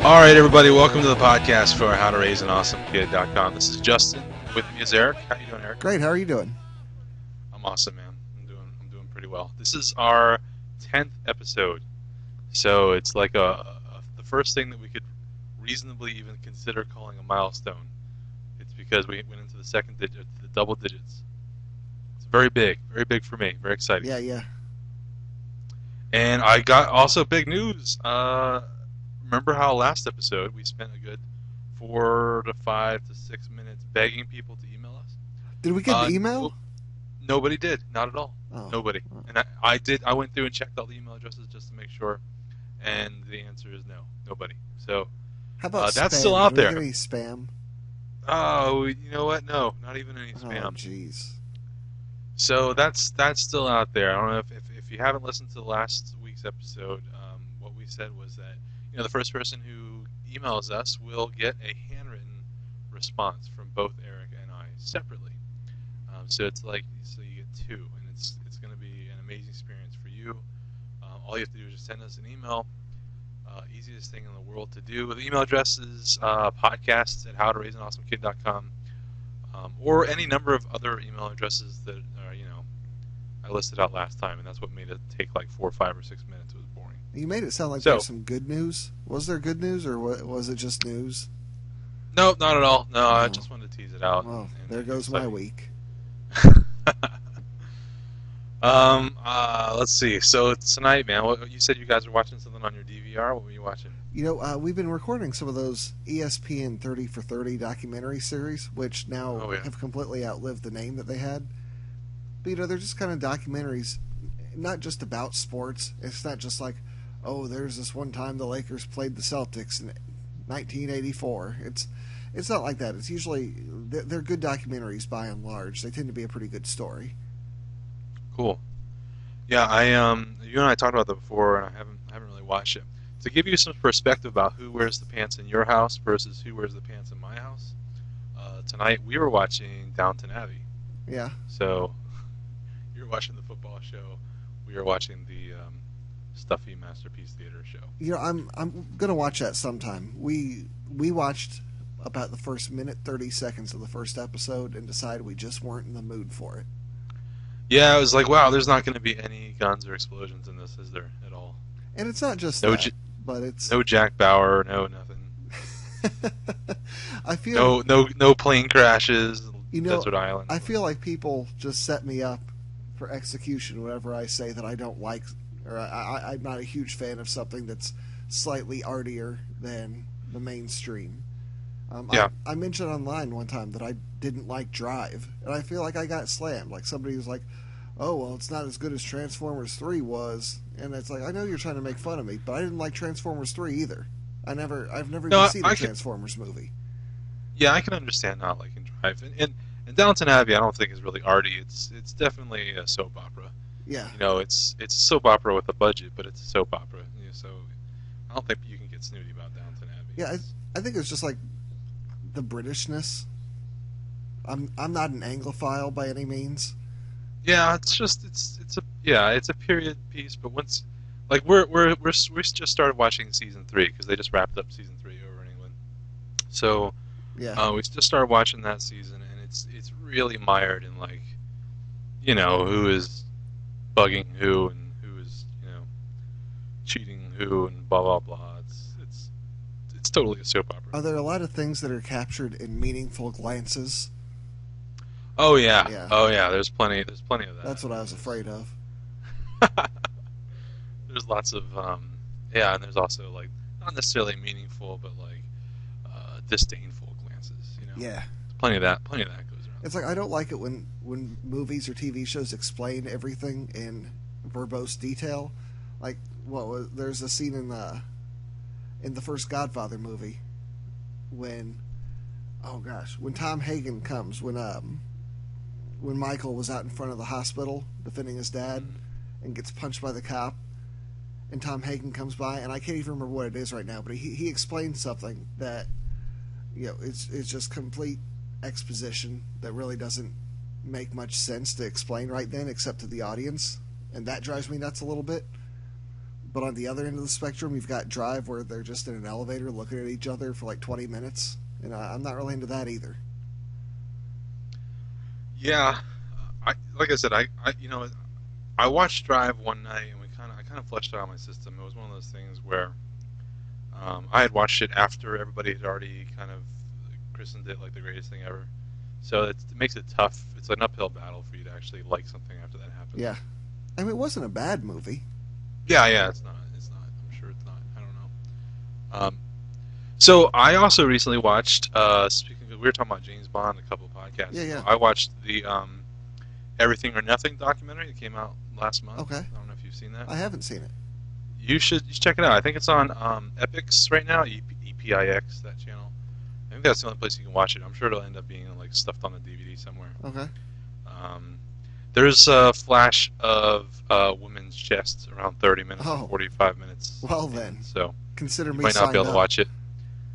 All right, everybody, welcome to the podcast for HowToRaiseAnAwesomeKid.com. This is Justin. With me is Eric. How you doing, Eric? Great. How are you doing? I'm awesome, man. I'm doing pretty well. This is our 10th episode, so it's like the first thing that we could reasonably even consider calling a milestone. It's because we went into the second digit, the double digits. It's very big for me. Very exciting. Yeah. And I got also big news. Remember how last episode we spent a good 4 to 5 to 6 minutes begging people to email us? Did we get an email? Nobody did. Not at all. Oh. Nobody. And I did. I went through and checked all the email addresses just to make sure, and the answer is no. Nobody. So how about that's spam? still out there. Did we get any spam? Oh, you know what? No, not even any spam. Oh, jeez. So that's still out there. I don't know if you haven't listened to last week's episode. What we said was that the first person who emails us will get a handwritten response from both Eric and I separately. So it's like you get two, and it's going to be an amazing experience for you. All you have to do is just send us an email. Easiest thing in the world to do. The email address is podcasts at howtoraiseanawesomeKid.com, or any number of other email addresses that I listed out last time, and that's what made it take like 4, 5, or 6 minutes. It was boring. You made it sound like there was some good news. Was there good news, or was it just news? No, not at all. No, I just wanted to tease it out. Well, there goes my week. Let's see. So tonight, man, you said you guys were watching something on your DVR. What were you watching? We've been recording some of those ESPN 30 for 30 documentary series, which now have completely outlived the name that they had. But, they're just kind of documentaries, not just about sports. It's not just like, oh, there's this one time the Lakers played the Celtics in 1984. It's not like that. It's usually, they're good documentaries by and large. They tend to be a pretty good story. Cool. Yeah, you and I talked about that before, and I haven't really watched it. To give you some perspective about who wears the pants in your house versus who wears the pants in my house, tonight we were watching Downton Abbey. Yeah. So you're watching the football show. We are watching the stuffy Masterpiece Theater show. I'm gonna watch that sometime. We watched about the first minute 30 seconds of the first episode and decided we just weren't in the mood for it. Yeah, it was like, wow, there's not going to be any guns or explosions in this, is there, at all? And it's not just but it's no Jack Bauer, no nothing. I feel no plane crashes. Desert Island. I feel like people just set me up for execution whenever I say that I don't like, or I'm not a huge fan of something that's slightly artier than the mainstream. I mentioned online one time that I didn't like Drive, and I feel like I got slammed. Like somebody was like, "Oh, well, it's not as good as Transformers 3 was," and it's like, I know you're trying to make fun of me, but I didn't like Transformers 3 either. I've never even seen a Transformers movie. Yeah, I can understand not liking Drive, and Downton Abbey I don't think is really arty. It's definitely a soap opera. Yeah. It's a soap opera with a budget, but it's a soap opera. So I don't think you can get snooty about Downton Abbey. Yeah, I think it's just like the Britishness. I'm not an Anglophile by any means. Yeah, it's a period piece, but once like we just started watching season 3 because they just wrapped up season 3 over in England. So we just started watching that season, and it's really mired in like who is bugging who and who is cheating who and blah blah blah. It's totally a soap opera. Are there a lot of things that are captured in meaningful glances? Oh yeah. Oh yeah. There's plenty of that. That's what I was afraid of. There's lots of and there's also like not necessarily meaningful, but like disdainful glances. Yeah. Plenty of that goes around. It's like I don't like it when movies or TV shows explain everything in verbose detail. Like, there's a scene in the first Godfather movie when Tom Hagen comes when Michael was out in front of the hospital defending his dad and gets punched by the cop, and Tom Hagen comes by, and I can't even remember what it is right now, but he explains something that it's just complete exposition that really doesn't make much sense to explain right then except to the audience, and that drives me nuts a little bit. But on the other end of the spectrum, you've got Drive, where they're just in an elevator looking at each other for like 20 minutes, and I'm not really into that either. Yeah, like I said, I watched Drive one night and I kind of flushed it out of my system. It was one of those things where I had watched it after everybody had already kind of christened it like the greatest thing ever. So it makes it tough. It's an uphill battle for you to actually like something after that happens. Yeah, I mean, it wasn't a bad movie. Yeah, yeah, it's not. It's not. I'm sure it's not. I don't know. So I also recently watched. Speaking of, we were talking about James Bond a couple of podcasts Yeah, ago. yeah. I watched the Everything or Nothing documentary that came out last month. Okay, I don't know if you've seen that. I haven't seen it. You should check it out. I think it's on Epix right now. EPIX, that channel. I think that's the only place you can watch it. I'm sure it'll end up being like stuffed on the DVD somewhere. Okay. Um, there's a flash of women's chests around 30 minutes or Oh, 45 minutes. well in, then, so consider you me might not be signed able to up. watch it.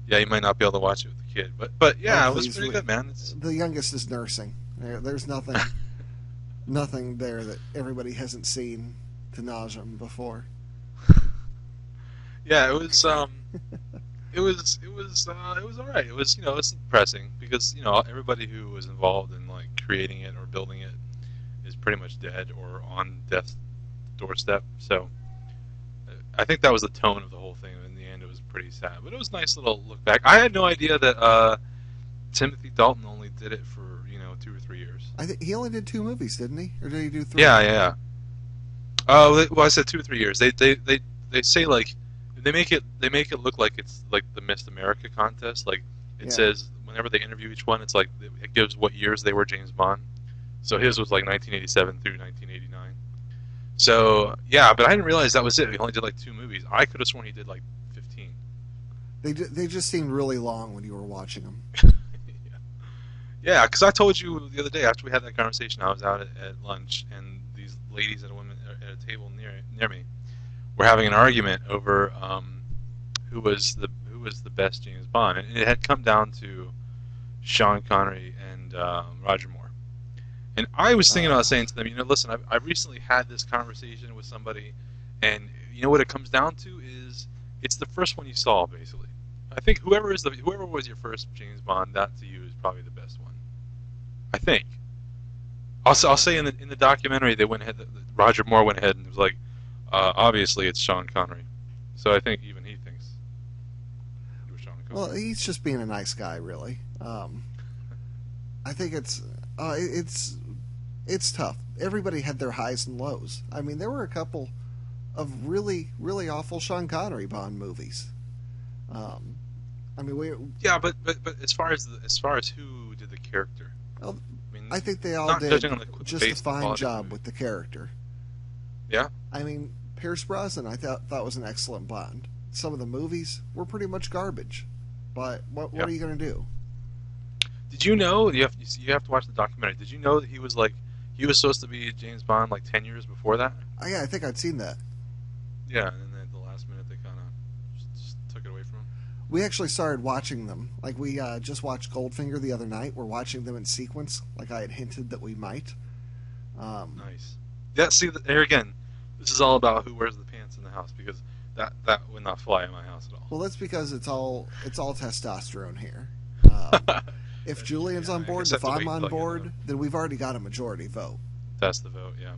Yeah, you might not be able to watch it with the kid, but Oh, yeah, it was please. pretty good, man. It's The youngest is nursing. There's nothing there that everybody hasn't seen to nauseam before. yeah, it was all right. It was it's depressing because everybody who was involved in like creating it or building it is pretty much dead or on death's doorstep. So I think that was the tone of the whole thing. In the end, it was pretty sad, but it was a nice little look back. I had no idea that Timothy Dalton only did it for 2 or 3 years. I think he only did 2 movies, didn't he? Or did he do 3? Yeah, yeah. Oh, well, I said 2 or 3 years. They say like they make it look like it's like the Miss America contest. Like it Yeah. says whenever they interview each one, it's like it gives what years they were James Bond. So his was like 1987 through 1989. So yeah, but I didn't realize that was it. He only did like 2 movies. I could have sworn he did like 15. They just seemed really long when you were watching them. Yeah, because I told you the other day after we had that conversation, I was out at lunch, and these ladies at a table near me were having an argument over who was the best James Bond, and it had come down to Sean Connery and Roger Moore. And I was thinking Uh, about saying to them, listen, I've recently had this conversation with somebody, and you know what it comes down to is it's the first one you saw, basically. I think whoever was your first James Bond, that to you is probably the best one. I think. I'll say in the documentary they went ahead. Roger Moore went ahead and was like, obviously it's Sean Connery. So I think even he thinks it was Sean well, Connery. he's just being a nice guy, really. I think it's tough. Everybody had their highs and lows. I mean, there were a couple of really, really awful Sean Connery Bond movies. Um, I mean, Yeah, but as far as who did the character, well, I mean, I think they all not did judging on the just a base fine quality of the job movie. with the character. Yeah. I mean, Pierce Brosnan, I thought was an excellent Bond. Some of the movies were pretty much garbage, but what Yeah. are you going to do? Did you know you have to watch the documentary? Did you know that he was supposed to be James Bond like 10 years before that? Yeah, I think I'd seen that. Yeah, and then at the last minute they kind of just took it away from him. We actually started watching them. Like we just watched Goldfinger the other night. We're watching them in sequence, like I had hinted that we might. Nice. Yeah. See, there again, this is all about who wears the pants in the house because that would not fly in my house at all. Well, that's because it's all testosterone here. If Julian's on I board, guess if I have to I'm wait on until I get board, out. then we've already got a majority vote. That's the vote. Yeah.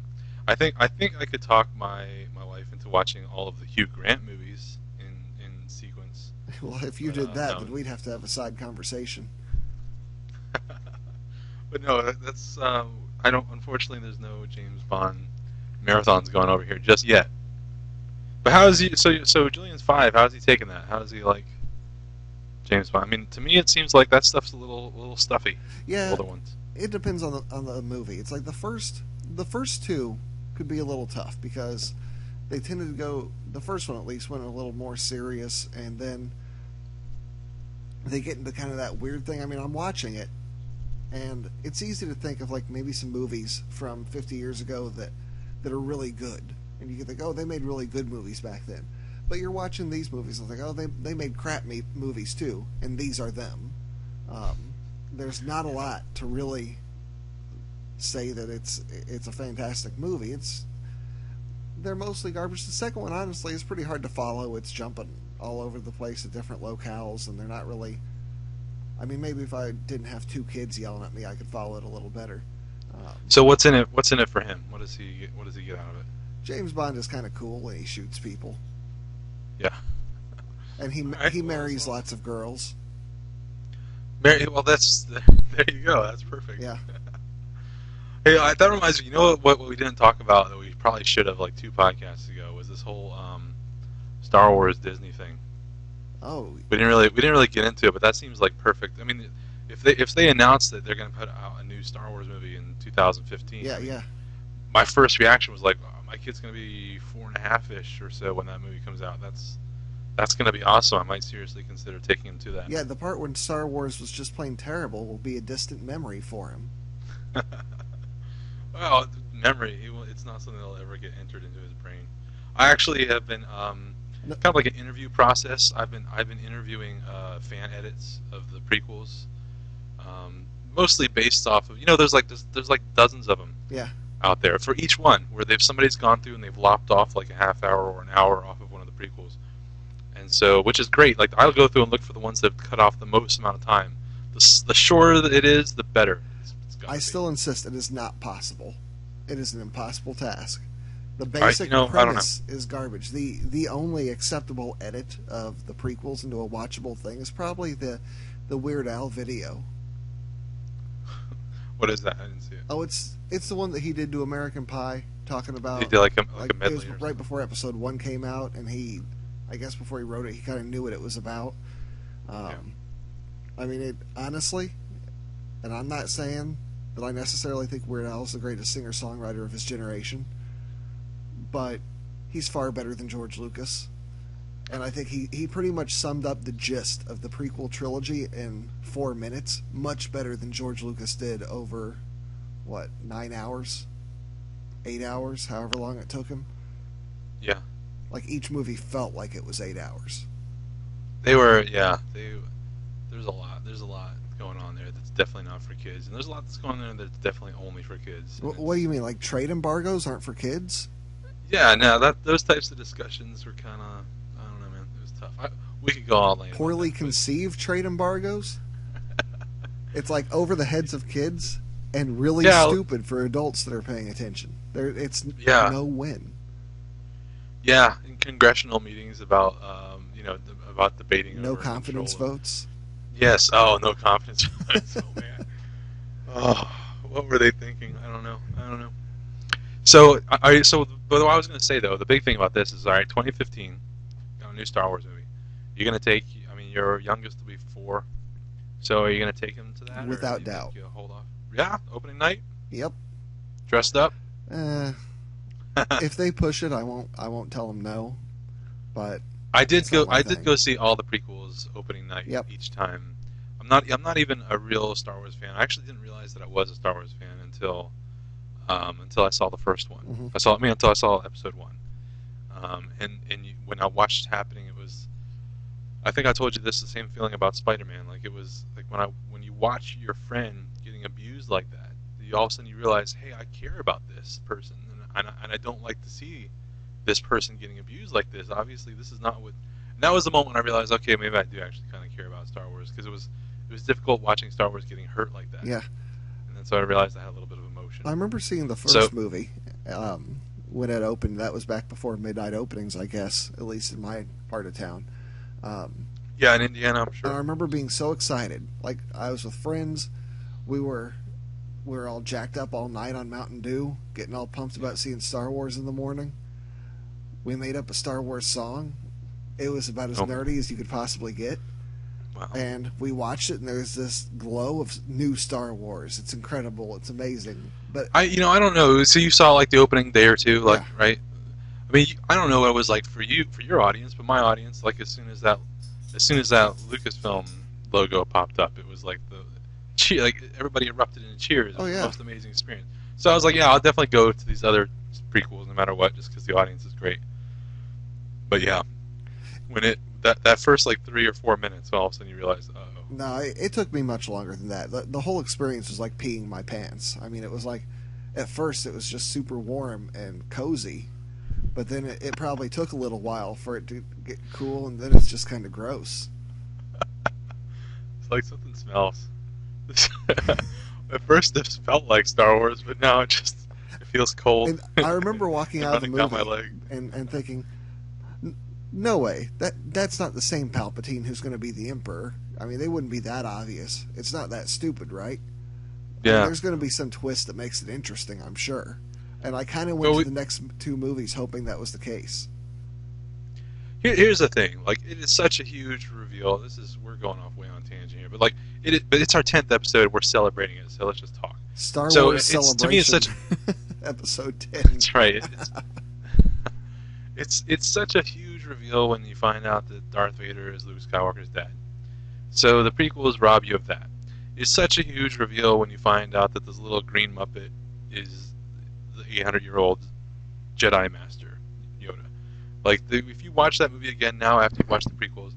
I think I could talk my wife into watching all of the Hugh Grant movies in sequence. Well, if you But did that, no. then we'd have to have a side conversation. But no, that's I don't. Unfortunately, there's no James Bond marathons going over here just yet. But how is he? So Julian's 5. How's he taking that? How does he like James Bond? I mean, to me, it seems like that stuff's a little stuffy. Yeah, Older ones. it depends on the movie. It's like the first two could be a little tough because they tended to go. The first one at least went a little more serious, and then they get into kind of that weird thing. I mean, I'm watching it, and it's easy to think of like maybe some movies from 50 years ago that are really good, and you can think, oh, they made really good movies back then. But you're watching these movies and think, oh, they made crap movies too, and these are them. There's not a lot to really say that it's a fantastic movie. they're mostly garbage. The second one, honestly, is pretty hard to follow. It's jumping all over the place at different locales, and they're not really. I mean, maybe if I didn't have two kids yelling at me, I could follow it a little better. Um, So what's in it? What's in it for him? What does he get? What does he get out of it? James Bond is kind of cool when he shoots people, Yeah. and he All right. he Well, marries lots of girls. Mary, well, that's there you go. That's perfect. Yeah, Hey, that reminds me. You know what we didn't talk about that we probably should have like two podcasts ago was this whole Star Wars Disney thing. oh We didn't really get into it, but that seems like perfect. I mean, if they announce that they're going to put out a new Star Wars movie in 2015, yeah, I mean, yeah. my first reaction was like, oh, my kid's going to be 4.5-ish or so when that movie comes out. That's going to be awesome. I might seriously consider taking him to that. Yeah, the part when Star Wars was just plain terrible will be a distant memory for him. Well, memory. It's not something that'll ever get entered into his brain. I actually have been No, kind of like an interview process. I've been interviewing fan edits of the prequels, mostly based off of there's like dozens of them yeah, out there for each one where somebody's gone through and they've lopped off like a half hour or an hour off of one of the prequels, and so which is great. Like I'll go through and look for the ones that have cut off the most amount of time. The shorter it is, the better. It's gotta I be. still insist it is not possible. It is an impossible task. The I, basic I don't know. premise is garbage. The only acceptable edit of the prequels into a watchable thing is probably the Weird Al video. What is that? I didn't see it. Oh, it's the one that he did to American Pie, talking He about did like a it was medley or right something. before episode one came out, and I guess before he wrote it, he kind of knew what it was about. Yeah. I mean, it honestly, and I'm not saying that I necessarily think Weird Al is the greatest singer-songwriter of his generation, but he's far better than George Lucas. And I think he pretty much summed up the gist of the prequel trilogy in 4 minutes, much better than George Lucas did over, 9 hours? 8 hours, however long it took him. Yeah. Like, each movie felt like it was 8 hours. They were, yeah. There's a lot. There's a lot going on there that's definitely not for kids, and there's a lot that's going on there that's definitely only for kids. What do you mean, like trade embargoes aren't for kids? Yeah, no, those types of discussions were kind of, I don't know, man. It was tough. We could go all night. Poorly on conceived trade embargoes? It's like over the heads of kids and really Yeah. stupid for adults that are paying attention. It's Yeah. no win. Yeah, in congressional meetings about, about debating No over confidence control. votes. Yes. Oh, no confidence votes. Oh man. Oh, what were they thinking? I don't know. So, but what I was going to say though, the big thing about this is, all right, 2015, got a new Star Wars movie. You're going to take, I mean, your youngest will be 4. So, are you going to take him to that? Without or do you doubt. think you'll hold off? Yeah, opening night, Yep. dressed up. Uh, if they push it, I won't tell them no. But I did it's not go. my I did thing. go see all the prequels opening night Yep. each time. I'm not even a real Star Wars fan. I actually didn't realize that I was a Star Wars fan until I saw the first one. Mhm. Until I saw episode 1. When I watched it happening, it was. I think I told you this, the same feeling about Spider-Man. Like it was like when you watch your friend getting abused like that, you all of a sudden you realize, hey, I care about this person, and I don't like to see this person getting abused like this. Obviously, this is not what. And that was the moment I realized, okay, maybe I do actually kind of care about Star Wars, because it was difficult watching Star Wars getting hurt like that. yeah, And then so I realized I had a little bit of emotion. I remember seeing the first So- movie when it opened. That was back before midnight openings, I guess, at least in my part of town. Yeah, in Indiana, I'm And I sure. remember being so excited. Like I was with friends. We were all jacked up all night on Mountain Dew, getting all pumped about seeing Star Wars in the morning. We made up a Star Wars song. It was about as Oh. nerdy as you could possibly get. Wow. And we watched it, and there's this glow of new Star Wars. It's incredible. It's amazing. But I don't know. So you saw like the opening day or two, like Yeah. right? I mean, I don't know what it was like for your audience, but my audience, like as soon as that Lucasfilm logo popped up, it was like like everybody erupted into cheers. It was Oh, yeah. the most amazing experience. So I was like, yeah, I'll definitely go to these other prequels no matter what, just because the audience is great. But yeah, when that first like 3 or 4 minutes, all of a sudden you realize, oh, no, it took me much longer than that. The whole experience was like peeing my pants. I mean, it was like, at first it was just super warm and cozy, but then it probably took a little while for it to get cool, and then it's just kind of gross. It's like something smells. At first, this felt like Star Wars, but now it feels cold And I remember walking and out of the running down my movie leg. and thinking, no way, that's not the same Palpatine who's going to be the Emperor. I mean, they wouldn't be that obvious. It's not that stupid, right? I mean, Yeah. there's going to be some twist that makes it interesting, I'm sure. And I kind of went Well, to the next two movies hoping that was the case. here's the thing. Like, it is such a huge reveal. We're going off way on tangent here, but like, but it's our 10th episode. We're celebrating it, so let's just talk. Star So Wars it's to me, it's Celebration, such. episode 10. That's right. It's such a huge reveal when you find out that Darth Vader is Luke Skywalker's dad. So the prequels rob you of that. It's such a huge reveal when you find out that this little green Muppet is the 800-year-old Jedi Master Yoda. Like, if you watch that movie again now after you watch the prequels,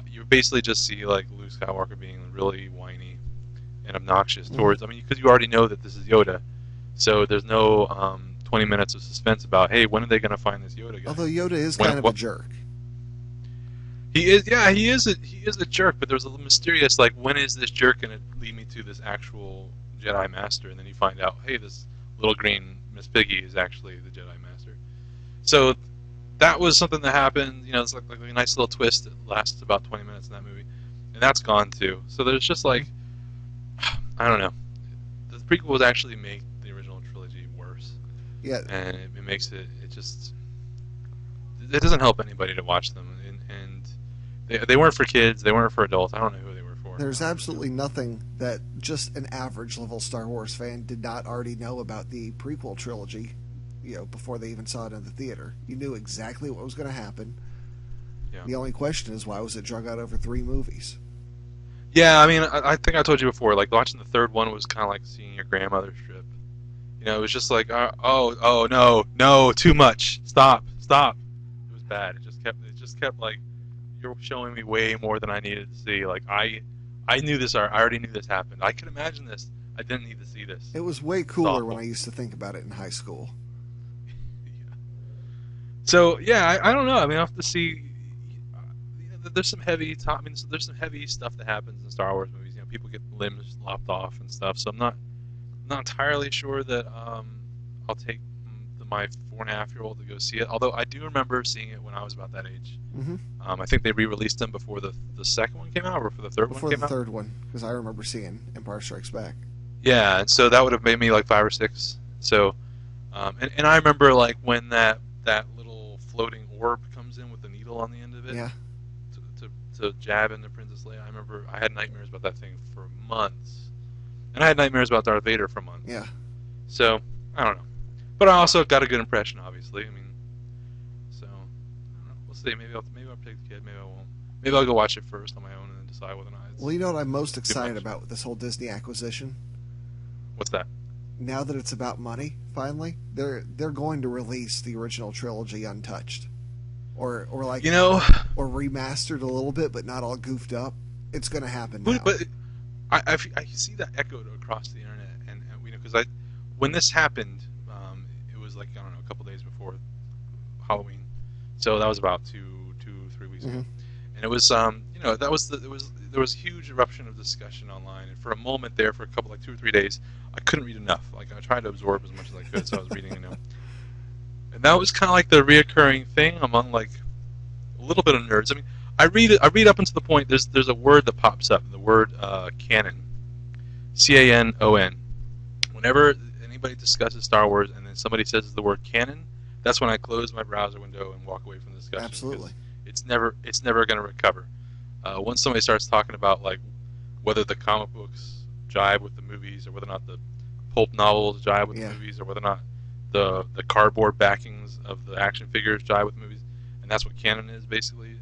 you basically just see like Luke Skywalker being really whiny and obnoxious towards. I mean, because you already know that this is Yoda, so there's no 20 minutes of suspense about, hey, when are they going to find this Yoda guy? Although Yoda is kind of a jerk. He is, yeah, he is a jerk, but there's a mysterious, like, when is this jerk going to lead me to this actual Jedi Master? And then you find out, hey, this little green Miss Piggy is actually the Jedi Master. So that was something that happened. You know, it's like a nice little twist that lasts about 20 minutes in that movie, and that's gone too. So there's just like, I don't know, the prequels actually make the original trilogy worse. Yeah, And it makes it doesn't help anybody to watch them, and they weren't for kids, they weren't for adults. I don't know who they were for. there's absolutely nothing that just an average level Star Wars fan did not already know about the prequel trilogy, you know, before they even saw it in the theater. You knew exactly what was going to happen. Yeah. The only question is, why was it drug out over 3 movies? Yeah, I mean, I think I told you before, like, watching the third one was kind of like seeing your grandmother strip. You know, it was just like, oh no, too much, stop. It was bad. It just kept like, you're showing me way more than I needed to see. Like, I knew this. I already knew this happened. I could imagine this. I didn't need to see this. It was way cooler when I used to think about it in high school. Yeah. So yeah, I don't know. I mean, I have to see. There's some heavy. I mean, there's some heavy stuff that happens in Star Wars movies. You know, people get limbs lopped off and stuff. So I'm not entirely sure that I'll take my 4.5-year-old to go see it. Although I do remember seeing it when I was about that age. Mm-hmm. I think they re-released them before the second one came out, or before the third one came out. Before the third one, because I remember seeing Empire Strikes Back. Yeah, and so that would have made me like 5 or 6. So, and I remember like when that little floating orb comes in with the needle on the end of it. Yeah. To jab into Princess Leia. I remember I had nightmares about that thing for months, and I had nightmares about Darth Vader for months. Yeah. So I don't know, but I also got a good impression, obviously. I mean, so I don't know. We'll see. Maybe I'll take the kid. Maybe I won't. Maybe I'll go watch it first on my own and then decide whether or not it's. Well, you know what I'm most excited about with this whole Disney acquisition? What's that? Now that it's about money, finally, they're going to release the original trilogy untouched, or like, You know, or remastered a little bit, but not all goofed up. It's going to happen now. but I see that echoed across the internet, and you know, because when this happened, it was like, I don't know, a couple days before Halloween, so that was about 3 weeks ago, and it was you know, there was a huge eruption of discussion online, and for a moment there, for a couple, like 2 or 3 days, I couldn't read enough. Like, I tried to absorb as much as I could, so I was reading, you know, and that was kind of like the reoccurring thing among like a little bit of nerds. I mean, I read up until the point there's a word that pops up, the word canon, CANON. Whenever anybody discusses Star Wars and then somebody says the word canon, that's when I close my browser window and walk away from the discussion. Absolutely. It's never going to recover. Once somebody starts talking about like whether the comic books jive with the movies, or whether or not the pulp novels jive with the movies, or whether or not the cardboard backings of the action figures jive with the movies, and that's what canon is basically.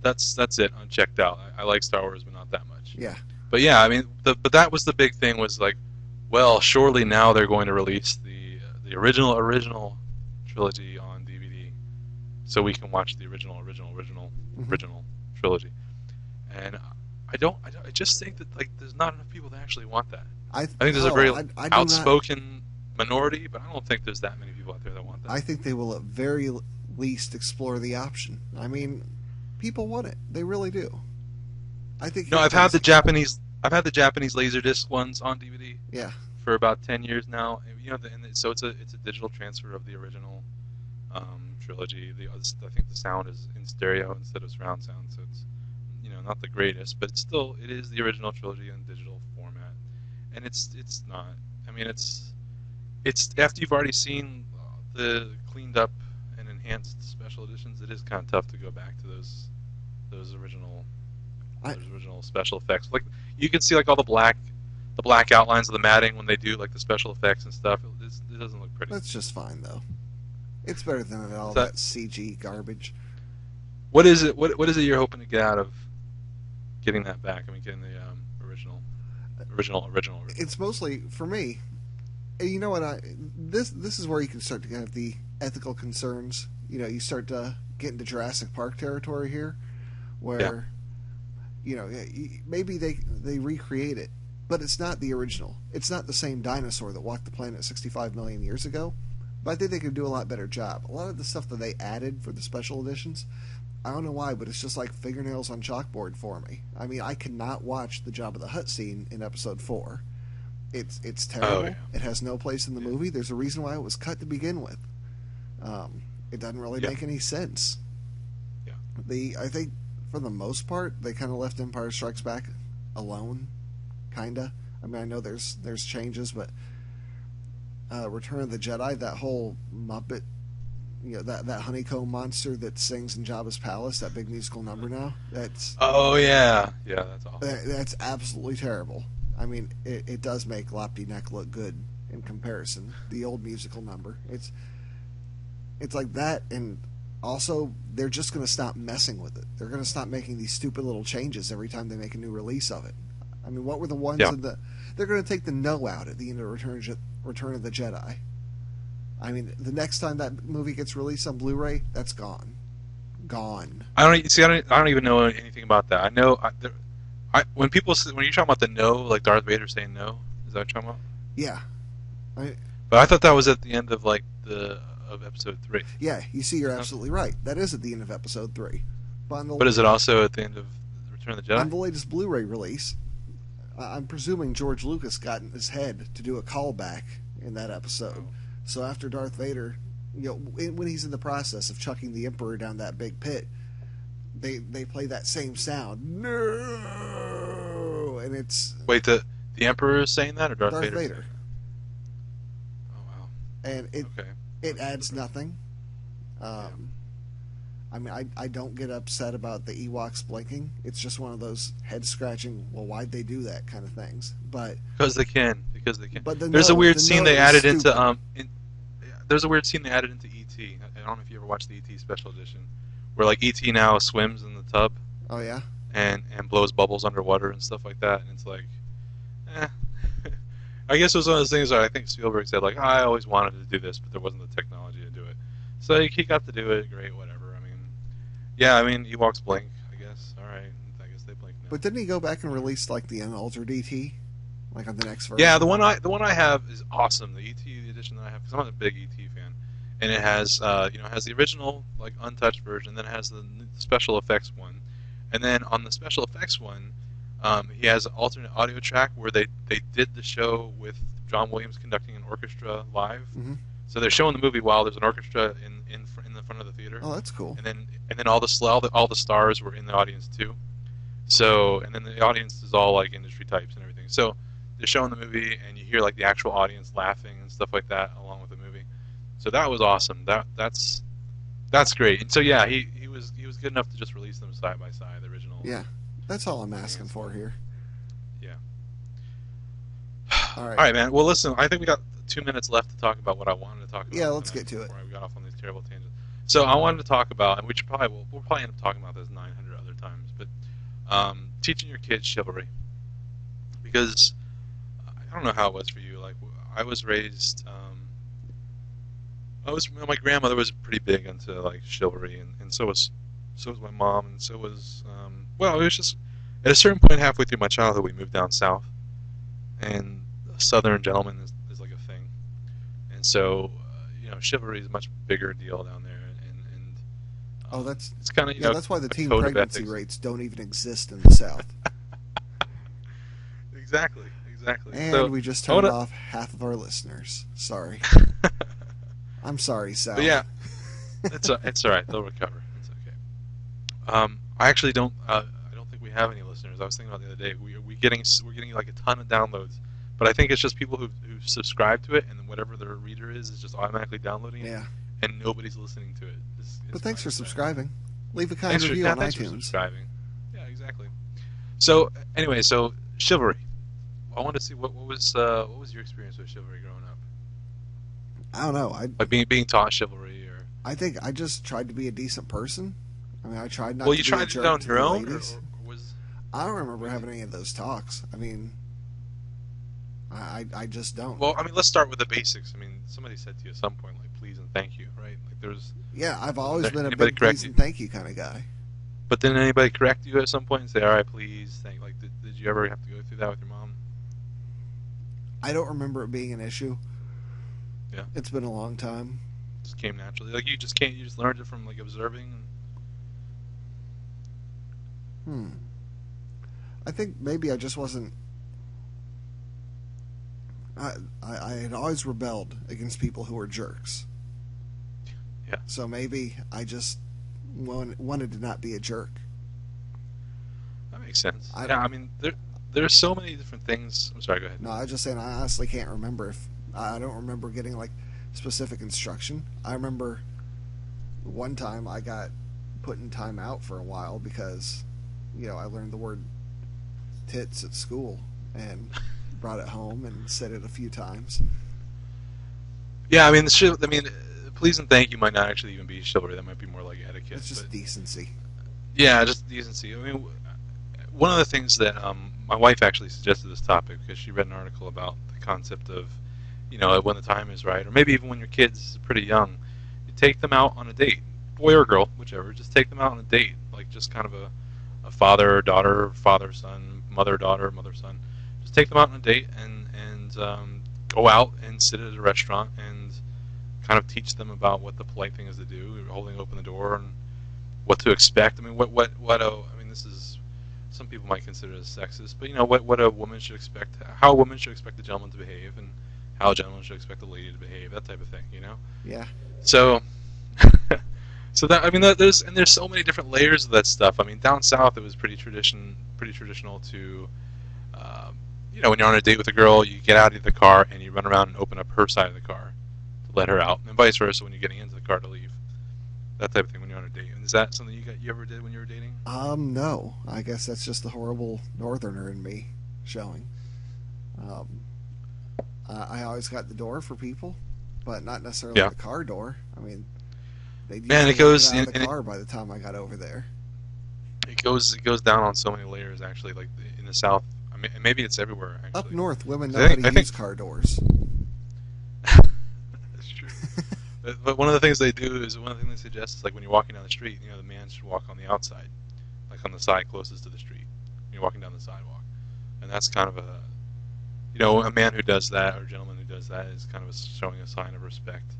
That's it. Unchecked out. I like Star Wars, but not that much. Yeah. But yeah, I mean, but that was the big thing. Was like, well, surely now they're going to release the original trilogy on DVD, so we can watch the original trilogy. And I just think that like there's not enough people that actually want that. I think there's a very outspoken minority, but I don't think there's that many people out there that want that. I think they will at very least explore the option. I mean, people want it. They really do. I think No, you're crazy. I've had the Japanese Laserdisc ones on DVD Yeah. for about 10 years now. You know, so it's a digital transfer of the original trilogy. I think the sound is in stereo instead of surround sound, so it's not the greatest, but it is the original trilogy in digital format, and it's not. I mean, it's after you've already seen the cleaned up and enhanced special editions, it is kind of tough to go back to those original I, those original special effects. Like you can see like all the black outlines of the matting when they do like the special effects and stuff. It doesn't look pretty. that's just fine though. It's better than all So that CG garbage. what is it? What is it you're hoping to get out of getting that back? I mean, getting the original. It's mostly for me. You know what? This is where you can start to have the ethical concerns. You start to get into Jurassic Park territory here, Yeah. where maybe they recreate it, but it's not the original. It's not the same dinosaur that walked the planet 65 million years ago. But I think they could do a lot better job. A lot of the stuff that they added for the special editions, I don't know why, but it's just like fingernails on chalkboard for me. I mean, I cannot watch the Jabba the Hutt scene in Episode 4. It's Oh terrible. yeah. It has no place in the Yeah. movie. There's a reason why it was cut to begin with. It doesn't really Yeah. make any sense. Yeah. I think for the most part they kind of left Empire Strikes Back alone, kinda. I mean, I know there's changes, but Return of the Jedi, that whole Muppet, that honeycomb monster that sings in Jabba's palace, that big musical number now, Oh yeah. Yeah, that's awful. that's absolutely terrible. I mean, it does make Lopty Neck look good in comparison. The old musical number, it's like that, and also they're just going to stop messing with it. They're going to stop making these stupid little changes every time they make a new release of it. I mean, what were the ones Yeah. in the? They're going to take the no out at the end of Return of the Jedi. I mean, the next time that movie gets released on Blu-ray, that's gone, gone. I don't even know anything about that. I know when when you're talking about the no, like Darth Vader saying no, is that what you're talking about? Yeah, But I thought that was at the end of of episode 3. yeah. You see, you're absolutely right. That is at the end of Episode 3. But But is it also at the end of Return of the on Jedi? the latest Blu-ray release, I'm presuming George Lucas got in his head to do a callback in that episode. So after Darth Vader, when he's in the process of chucking the Emperor down that big pit, they play that same sound, no, and it's Wait, the Emperor is saying that or Darth, Darth Vader? Vader, Oh wow. and Okay. it adds nothing. I mean, I don't get upset about the Ewoks blinking. It's just one of those head scratching. Well, why'd they do that kind of things? But Because they can. but There's a weird the scene no they is added into stupid. there's a weird scene they added into ET. I don't know if you ever watched the ET special edition, where like ET now swims in the tub Oh yeah. and blows bubbles underwater and stuff like that, and it's like, eh. I guess it was one of those things where I think Spielberg said like, I always wanted to do this, but there wasn't the technology to do it, so he got to do it. Great, whatever. I mean, yeah, I mean Ewoks blink. I guess. All right, I guess they blink now. But didn't he go back and release like the unaltered ET, like on the next version? Yeah, the one I have is awesome. The ET edition that I have, because I'm a big ET fan, and it has it has the original like untouched version, then it has the special effects one, and then on the special effects one, he has an alternate audio track where they did the show with John Williams conducting an orchestra live. Mhm. So they're showing the movie while there's an orchestra in the front of the theater, Oh, that's cool. and then all the stars were in the audience too. So and then the audience is all like industry types and everything. So they're showing the movie, and you hear like the actual audience laughing and stuff like that along with the movie. So that was awesome. That's great. And so yeah, he was good enough to just release them side by side, the original. Yeah, that's all I'm asking for here. Yeah. All right. All right, man. Well, listen, I think we got 2 minutes left to talk about what I wanted to talk about. Yeah, let's get to it. Before we got off on these terrible tangents. So I wanted to talk about, and we'll probably end up talking about this 900 other times, but teaching your kids chivalry, because I don't know how it was for you. Like I was raised, my grandmother was pretty big into like chivalry, and so was my mom, and so was well, it was just at a certain point halfway through my childhood we moved down south, and a southern gentleman is like a thing. and so chivalry is a much bigger deal down there, and Oh, that's it's kind of yeah. That's why the a teen code of pregnancy ethics. rates don't even exist in the South. Exactly, exactly. And So we just I turned want off half of our listeners. Sorry. to, I'm sorry, but South. yeah, it's all right. They'll recover. It's okay. I actually don't. I don't think we have any listeners. I was thinking about the other day. We're getting like a ton of downloads, but I think it's just people who subscribe to it, and then whatever their reader is just automatically downloading it, Yeah. and nobody's listening to it. But It's thanks kind for of sad. subscribing. Leave a kind review on Thanks for iTunes. subscribing. Yeah, exactly. So anyway, so chivalry. I wanted to see what was your experience with chivalry growing up, I don't know. like being taught chivalry or. I think I just tried to be a decent person. I mean, I tried not Well, to you be a tried to do that jerk on to your the own, ladies. or was I don't remember having any of those talks. I mean, I just don't. well? I mean, let's start with the basics. I mean, somebody said to you at some point, like, please and thank you, right? Like, Yeah, I've wasn't always there been a anybody big correct please you? and thank you kind of guy. But then anybody correct you at some point and say, all right, please, thank. Like, did you ever have to go through that with your mom? I don't remember it being an issue. Yeah, It's been a long time. just came naturally. Like, you just can't. You just learned it from like observing. Hmm. I think maybe I just wasn't. I had always rebelled against people who were jerks. Yeah, So maybe I just wanted to not be a jerk. that makes sense. I Yeah, I mean, there's so many different things. I'm sorry. Go ahead. No, I was just saying I honestly can't remember if I don't remember getting like specific instruction. I remember one time I got put in timeout for a while because I learned the word tits at school and brought it home and said it a few times. Yeah, I mean, please and thank you might not actually even be chivalry. That might be more like etiquette. It's But just decency. yeah, just decency. I mean, one of the things that my wife actually suggested this topic because she read an article about the concept of, when the time is right, or maybe even when your kid's pretty young, you take them out on a date, boy or girl, whichever. Just take them out on a date, like just kind of a father daughter, father son, mother daughter, mother son. Just take them out on a date and go out and sit at a restaurant and kind of teach them about what the polite thing is to do, holding open the door and what to expect. I mean, I mean, this is some people might consider it as sexist, but what a woman should expect, how a woman should expect a gentleman to behave, and how a gentleman should expect a lady to behave, that type of thing. Yeah. So, so that I mean, there's so many different layers of that stuff. I mean, down south it was pretty traditional to, when you're on a date with a girl, you get out of the car and you run around and open up her side of the car to let her out, and vice versa when you're getting into the car to leave. That type of thing when you're on a date. And is that something you ever did when you were dating? No. I guess that's just the horrible northerner in me showing. Um, I always got the door for people, but not necessarily Yeah. the car door. I mean, they'd Man, usually it goes get out of in, the car by the time I got over there. it goes down on so many layers actually. Like in the South, I mean, and maybe it's everywhere Up actually. north, women 'Cause know how to I think use car doors. that's true. But one of the things they do is one of the things they suggest is like when you're walking down the street, the man should walk on the outside, like on the side closest to the street. When you're walking down the sidewalk, and that's kind of a man who does that or a gentleman who does that is kind of showing a sign of respect.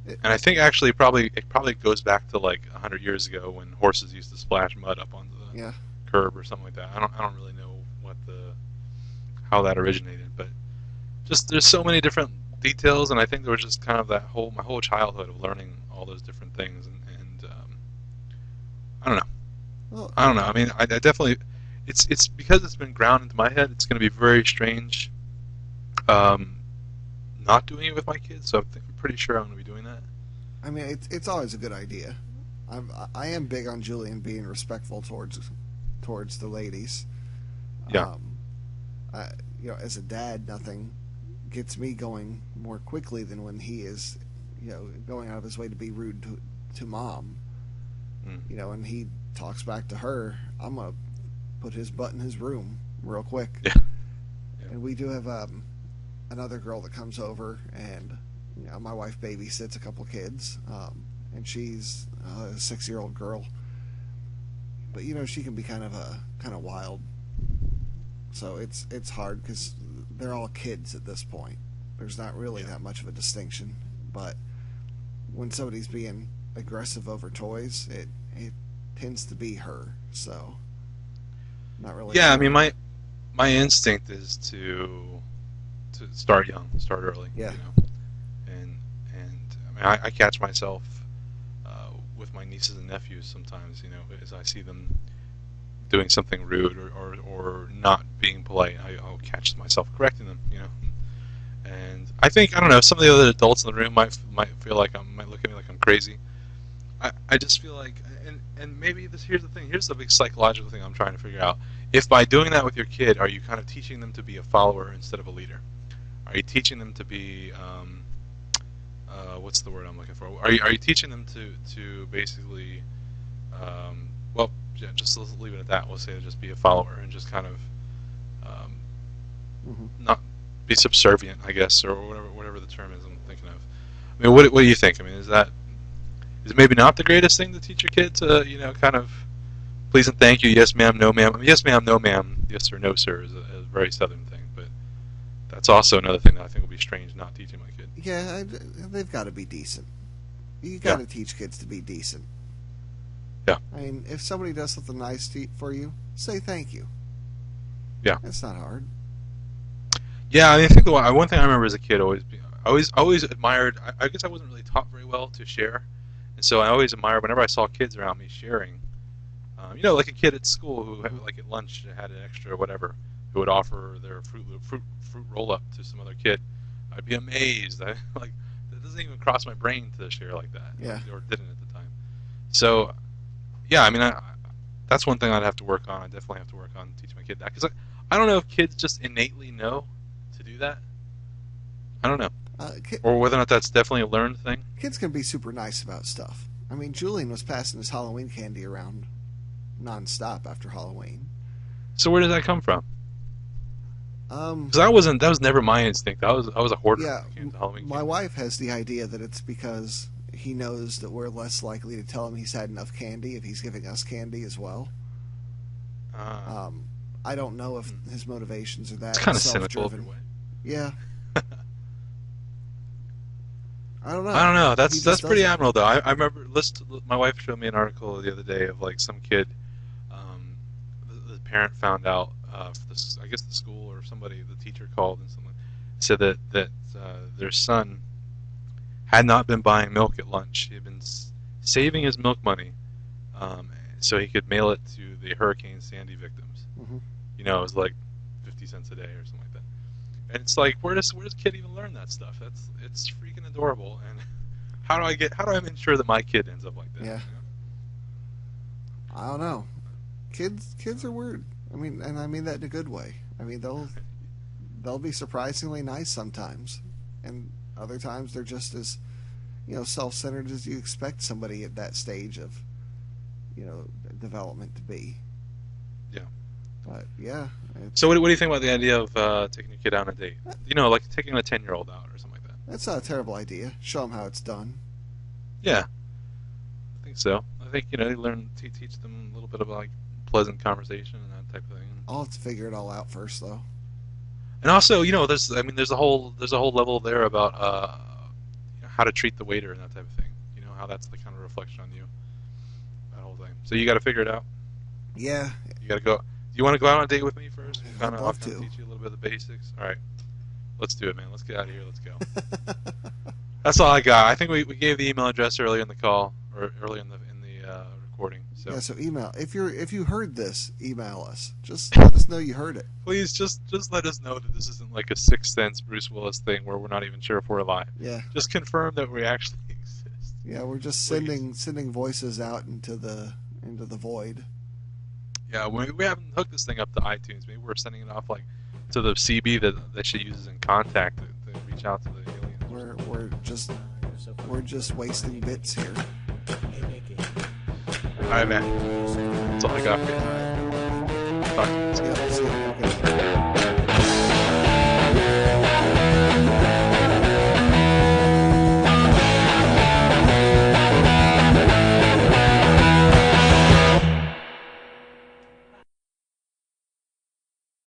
It, And I think actually it probably goes back to like 100 years ago when horses used to splash mud up onto the yeah, curb or something like that. I don't really know how that originated, but just there's so many different details, and I think there was just kind of my whole childhood of learning all those different things, and I don't know. well, I don't know. I mean, I definitely it's because it's been ground into my head. It's going to be very strange, um, not doing it with my kids. So I'm pretty sure I'm going to be doing that. I mean, it's always a good idea. I am big on Julian being respectful towards the ladies. Yeah. I, as a dad, nothing gets me going more quickly than when he is, going out of his way to be rude to mom. Mm. And he talks back to her. I'm gonna put his butt in his room real quick. Yeah. Yeah. And we do have another girl that comes over, and my wife babysits a couple kids, and she's a 6-year-old girl. But she can be kind of wild. So it's hard because they're all kids at this point. There's not really Yeah. that much of a distinction. But when somebody's being aggressive over toys, it tends to be her. So not really Yeah, I mean, sure. my instinct is to start young, start early, Yeah. you know, and I mean, I catch myself with my nieces and nephews sometimes, you know, as I see them doing something rude or not being polite, I'll catch myself correcting them, you know. And I think I don't know. Some of the other adults in the room might feel like might look at me like I'm crazy. I just feel like, and maybe this here's the thing. Here's the big psychological thing I'm trying to figure out. If by doing that with your kid, are you kind of teaching them to be a follower instead of a leader? Are you teaching them to be what's the word I'm looking for? Are you teaching them to basically well, yeah, just let's leave it at that. We'll say just be a follower and just kind of um, Hmm. not be subservient, I guess, or whatever the term is I'm thinking of. I mean, what do you think? I mean, is it maybe not the greatest thing to teach your kid to, you know, kind of please and thank you, yes ma'am, no ma'am. I mean, yes ma'am, no ma'am, yes or no sir is a very southern thing, but that's also another thing that I think would be strange not teaching my kid. Yeah, they've got to be decent. You got Yeah, to teach kids to be decent. yeah, I mean, if somebody does something nice for you, say thank you. yeah, It's not hard. yeah. I mean, I think one thing I remember as a kid always admired. I guess I wasn't really taught very well to share, and so I always admired whenever I saw kids around me sharing. You know, like a kid at school who, like at lunch, had an extra whatever, who would offer their fruit roll up to some other kid. I'd be amazed. Like that doesn't even cross my brain to share like that, Yeah. or didn't at the time. So yeah, I mean, that's one thing I'd have to work on. I definitely have to work on teaching my kid that because I don't know if kids just innately know to do that. I don't know, Ki- or whether or not that's definitely a learned thing. Kids can be super nice about stuff. I mean, Julian was passing his Halloween candy around nonstop after Halloween. So where does that come from? Um, Because that was never my instinct. I was a hoarder yeah, when it came to Halloween my candy. wife has the idea that it's because he knows that we're less likely to tell him he's had enough candy if he's giving us candy as well. Uh, Um, I don't know if his motivations are it's that kind of cynical of your self-driven. way. Yeah, I don't I know. don't know. He That's just does pretty it. admirable though. I remember my wife showed me an article the other day of like some kid. Um, the parent found out. I guess the school or somebody, the teacher called and someone said that their son had not been buying milk at lunch. He had been saving his milk money um, so he could mail it to the Hurricane Sandy victims. Hmm. You know, it was like 50 cents a day or something like that. And it's like, where does kid even learn that stuff? It's freaking adorable. And how do I make sure that my kid ends up like that? Yeah, You know? I don't know. Kids are weird. I mean, and I mean that in a good way. I mean they'll be surprisingly nice sometimes, and other times they're just as self-centered as you expect somebody at that stage of development to be. Yeah. But yeah, So what do you think about the idea of taking your kid out on a date? You know, like taking a 10-year-old out or something like that. that's not a terrible idea. Show them how it's done. Yeah, I think so. I think you learn to teach them a little bit about like pleasant conversation and that type of thing. I'll have to figure it all out first, though. And also, there's a whole level there about how to treat the waiter and that type of thing. You know, how that's the kind of reflection on you. That whole thing. So you got to figure it out. Yeah, You got to go. Do you want to go out on a date with me first? I'd I'll love kind of to. teach you a little bit of the basics. All right, let's do it, man. Let's get out of here. Let's go. That's all I got. I think we gave the email address earlier in the call or earlier in the recording. So Yeah, so email if you heard this, email us. Just let us know you heard it. please just let us know that this isn't like a Sixth Sense Bruce Willis thing where we're not even sure if we're alive. Yeah, Just confirm that we actually exist. yeah, we're just Please. sending voices out into the void. Yeah, we haven't hooked this thing up to iTunes. Maybe we're sending it off like to the CB that she uses in contact to reach out to the aliens. We're just wasting bits here. All right, man. That's all I got for you. Talk to you. Yeah, see you. Okay.